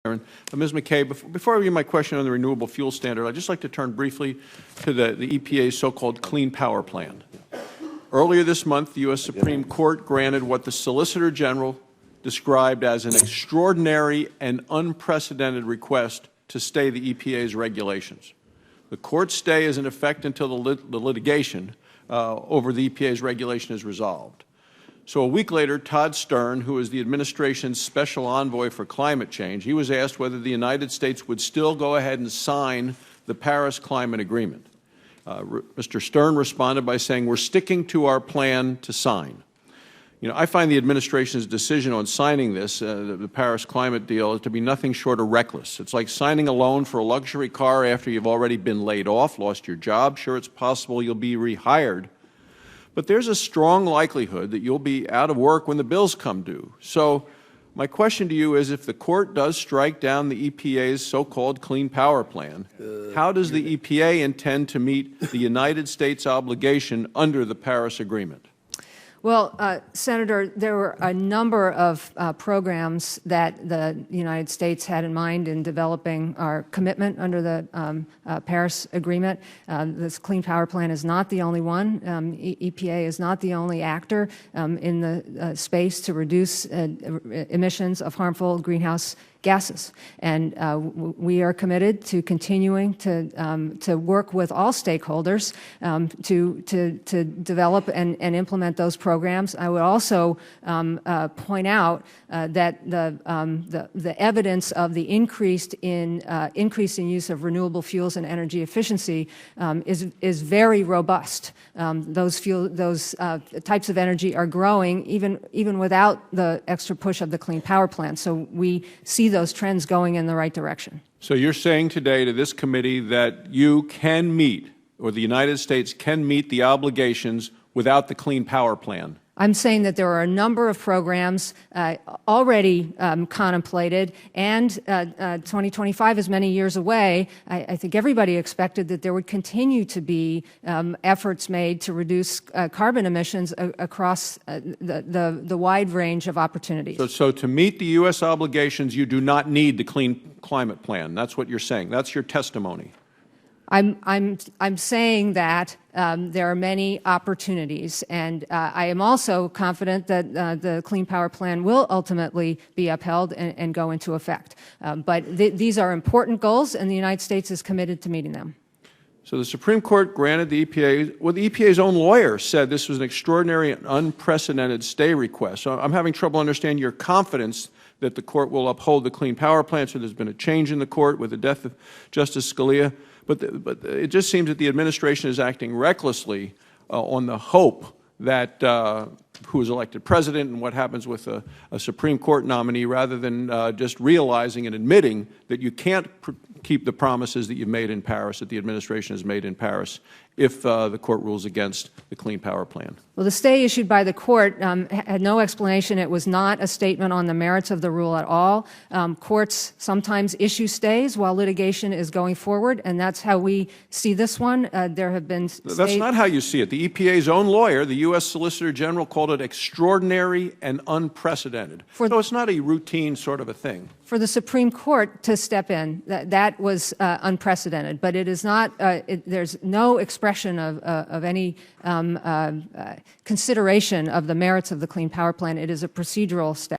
Ms. McKay, before I begin my question on the renewable fuel standard, I'd just like to turn briefly to the EPA's so-called Clean Power Plan. Earlier this month, the U.S. Supreme Court granted what the Solicitor General described as an extraordinary and unprecedented request to stay the EPA's regulations. The court's stay is in effect until the litigation over the EPA's regulation is resolved. So a week later, Todd Stern, who is the administration's special envoy for climate change, he was asked whether the United States would still go ahead and sign the Paris Climate Agreement. Mr. Stern responded by saying, "We're sticking to our plan to sign." You know, I find the administration's decision on signing this, the Paris climate deal, to be nothing short of reckless. It's like signing a loan for a luxury car after you've already been laid off, lost your job. Sure, it's possible you'll be rehired, but there's a strong likelihood that you'll be out of work when the bills come due. So my question to you is, if the court does strike down the EPA's so-called Clean Power Plan, how does the EPA intend to meet the United States obligation under the Paris Agreement? Well, Senator, there were a number of programs that the United States had in mind in developing our commitment under the Paris Agreement. This Clean Power Plan is not the only one. EPA is not the only actor in the space to reduce emissions of harmful greenhouse gases. And we are committed to continuing to work with all stakeholders to develop and implement those programs. I would also point out that the evidence of the increase in use of renewable fuels and energy efficiency is very robust. Those types of energy are growing even without the extra push of the Clean Power Plan. So we see those trends going in the right direction. So you're saying today to this committee that you can meet, or the United States can meet, the obligations without the Clean Power Plan? I'm saying that there are a number of programs already contemplated, and 2025 is many years away. I think everybody expected that there would continue to be efforts made to reduce carbon emissions across the wide range of opportunities. So to meet the U.S. obligations, you do not need the Clean Climate Plan. That's what you're saying. That's your testimony. I'm saying that there are many opportunities, and I am also confident that the Clean Power Plan will ultimately be upheld and go into effect. But these are important goals, and the United States is committed to meeting them. So the Supreme Court granted the EPA, well, the EPA's own lawyer said this was an extraordinary and unprecedented stay request. So I'm having trouble understanding your confidence that the court will uphold the Clean Power Plan. So there's been a change in the court with the death of Justice Scalia. But it just seems that the administration is acting recklessly on the hope that who is elected president and what happens with a Supreme Court nominee, rather than just realizing and admitting that you can't keep the promises that you've made in Paris, that the administration has made in Paris, if the court rules against the Clean Power Plan. Well, the stay issued by the court had no explanation. It was not a statement on the merits of the rule at all. Courts sometimes issue stays while litigation is going forward, and that's how we see this one. There have been stays. That's not how you see it. The EPA's own lawyer, the U.S. Solicitor General, called it extraordinary and unprecedented. So it's not a routine sort of a thing. For the Supreme Court to step in, that was unprecedented. But it is not. There's no expression of any consideration of the merits of the Clean Power Plan. It is a procedural step.